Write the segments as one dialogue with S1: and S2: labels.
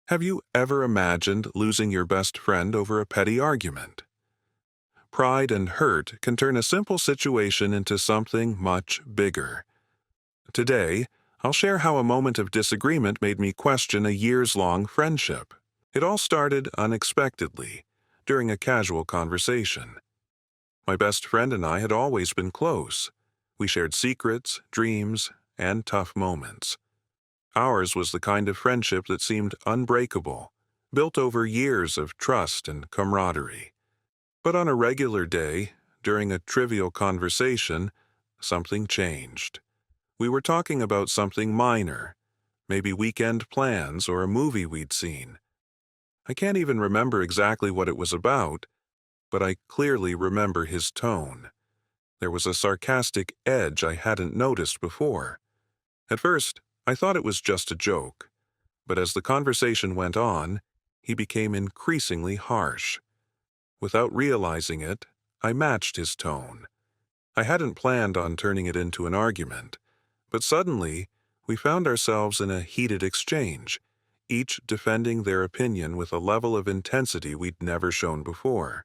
S1: Have you ever imagined losing your best friend over a petty argument? Pride and hurt can turn a simple situation into something much bigger. Today, I'll share how a moment of disagreement made me question a years-long friendship. It all started unexpectedly, during a casual conversation. My best friend and I had always been close. We shared secrets, dreams, and tough moments. Ours was the kind of friendship that seemed unbreakable, built over years of trust and camaraderie. But on a regular day, during a trivial conversation, something changed. We were talking about something minor, maybe weekend plans or a movie we'd seen. I can't even remember exactly what it was about, but I clearly remember his tone. There was a sarcastic edge I hadn't noticed before. At first, I thought it was just a joke, but as the conversation went on, he became increasingly harsh. Without realizing it, I matched his tone. I hadn't planned on turning it into an argument, but suddenly, we found ourselves in a heated exchange, each defending their opinion with a level of intensity we'd never shown before.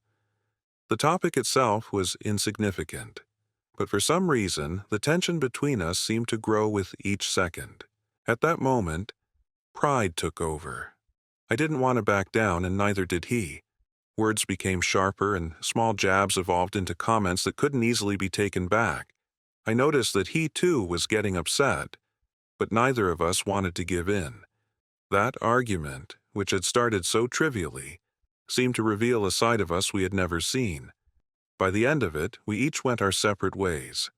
S1: The topic itself was insignificant, but for some reason, the tension between us seemed to grow with each second. At that moment, pride took over. I didn't want to back down, and neither did he. Words became sharper, and small jabs evolved into comments that couldn't easily be taken back. I noticed that he too was getting upset, but neither of us wanted to give in. That argument, which had started so trivially, seemed to reveal a side of us we had never seen. By the end of it, we each went our separate ways.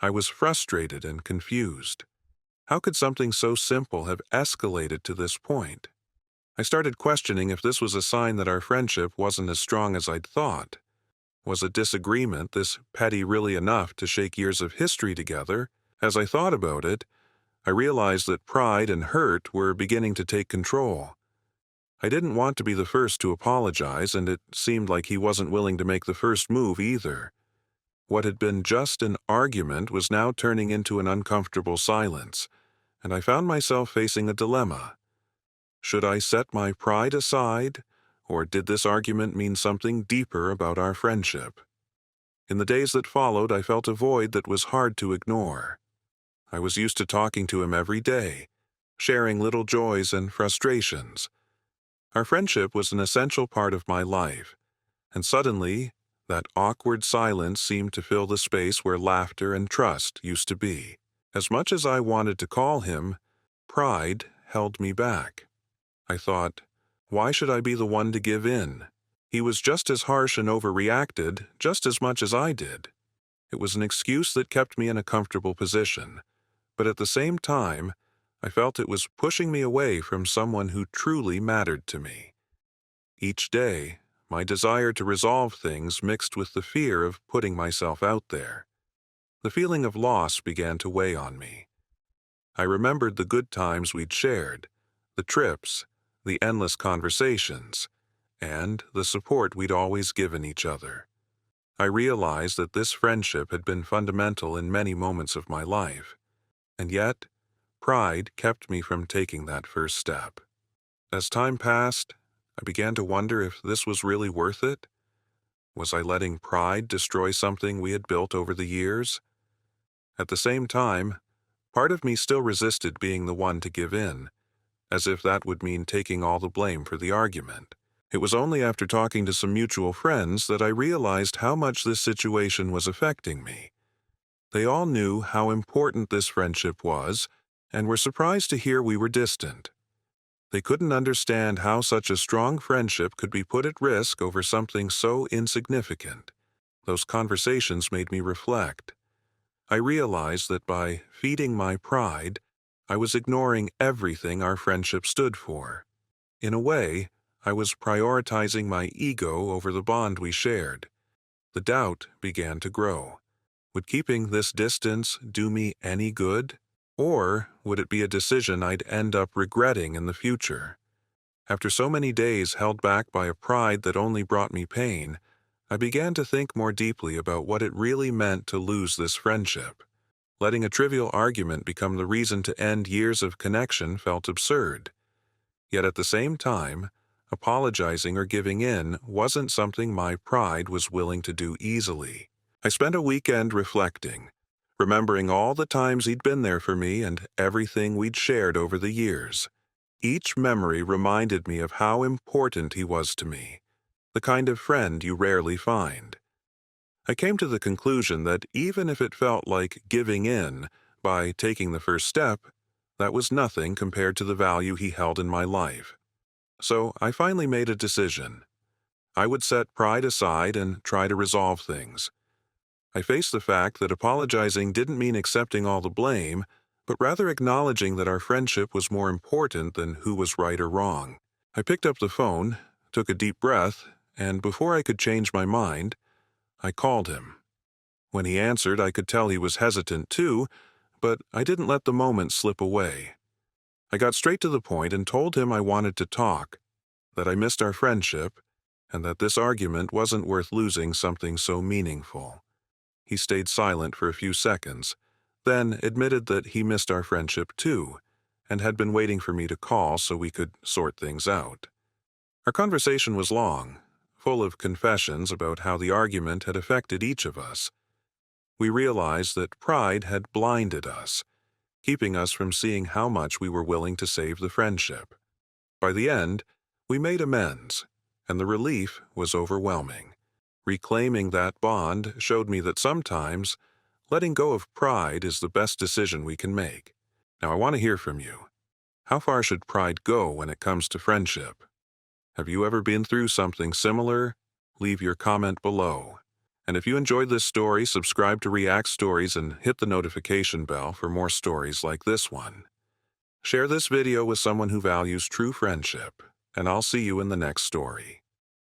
S1: I was frustrated and confused. How could something so simple have escalated to this point? I started questioning if this was a sign that our friendship wasn't as strong as I'd thought. Was a disagreement this petty really enough to shake years of history together? As I thought about it, I realized that pride and hurt were beginning to take control. I didn't want to be the first to apologize, and it seemed like he wasn't willing to make the first move either. What had been just an argument was now turning into an uncomfortable silence, and I found myself facing a dilemma. Should I set my pride aside, or did this argument mean something deeper about our friendship? In the days that followed, I felt a void that was hard to ignore. I was used to talking to him every day, sharing little joys and frustrations. Our friendship was an essential part of my life, and suddenly, that awkward silence seemed to fill the space where laughter and trust used to be. As much as I wanted to call him, pride held me back. I thought, why should I be the one to give in? He was just as harsh and overreacted, just as much as I did. It was an excuse that kept me in a comfortable position, but at the same time, I felt it was pushing me away from someone who truly mattered to me. Each day, my desire to resolve things mixed with the fear of putting myself out there. The feeling of loss began to weigh on me. I remembered the good times we'd shared, the trips, the endless conversations, and the support we'd always given each other. I realized that this friendship had been fundamental in many moments of my life, and yet, pride kept me from taking that first step. As time passed, I began to wonder if this was really worth it. Was I letting pride destroy something we had built over the years? At the same time, part of me still resisted being the one to give in, as if that would mean taking all the blame for the argument. It was only after talking to some mutual friends that I realized how much this situation was affecting me. They all knew how important this friendship was, and were surprised to hear we were distant. They couldn't understand how such a strong friendship could be put at risk over something so insignificant. Those conversations made me reflect. I realized that by feeding my pride, I was ignoring everything our friendship stood for. In a way, I was prioritizing my ego over the bond we shared. The doubt began to grow. Would keeping this distance do me any good? Or would it be a decision I'd end up regretting in the future? After so many days held back by a pride that only brought me pain, I began to think more deeply about what it really meant to lose this friendship. Letting a trivial argument become the reason to end years of connection felt absurd. Yet at the same time, apologizing or giving in wasn't something my pride was willing to do easily. I spent a weekend reflecting, remembering all the times he'd been there for me and everything we'd shared over the years. Each memory reminded me of how important he was to me, the kind of friend you rarely find. I came to the conclusion that even if it felt like giving in by taking the first step, that was nothing compared to the value he held in my life. So I finally made a decision. I would set pride aside and try to resolve things. I faced the fact that apologizing didn't mean accepting all the blame, but rather acknowledging that our friendship was more important than who was right or wrong. I picked up the phone, took a deep breath, and before I could change my mind, I called him. When he answered, I could tell he was hesitant too, but I didn't let the moment slip away. I got straight to the point and told him I wanted to talk, that I missed our friendship, and that this argument wasn't worth losing something so meaningful. He stayed silent for a few seconds, then admitted that he missed our friendship too, and had been waiting for me to call so we could sort things out. Our conversation was long, full of confessions about how the argument had affected each of us. We realized that pride had blinded us, keeping us from seeing how much we were willing to save the friendship. By the end, we made amends, and the relief was overwhelming. Reclaiming that bond showed me that sometimes letting go of pride is the best decision we can make. Now I want to hear from you. How far should pride go when it comes to friendship? Have you ever been through something similar? Leave your comment below. And if you enjoyed this story, subscribe to ReactStories and hit the notification bell for more stories like this one. Share this video with someone who values true friendship, and I'll see you in the next story.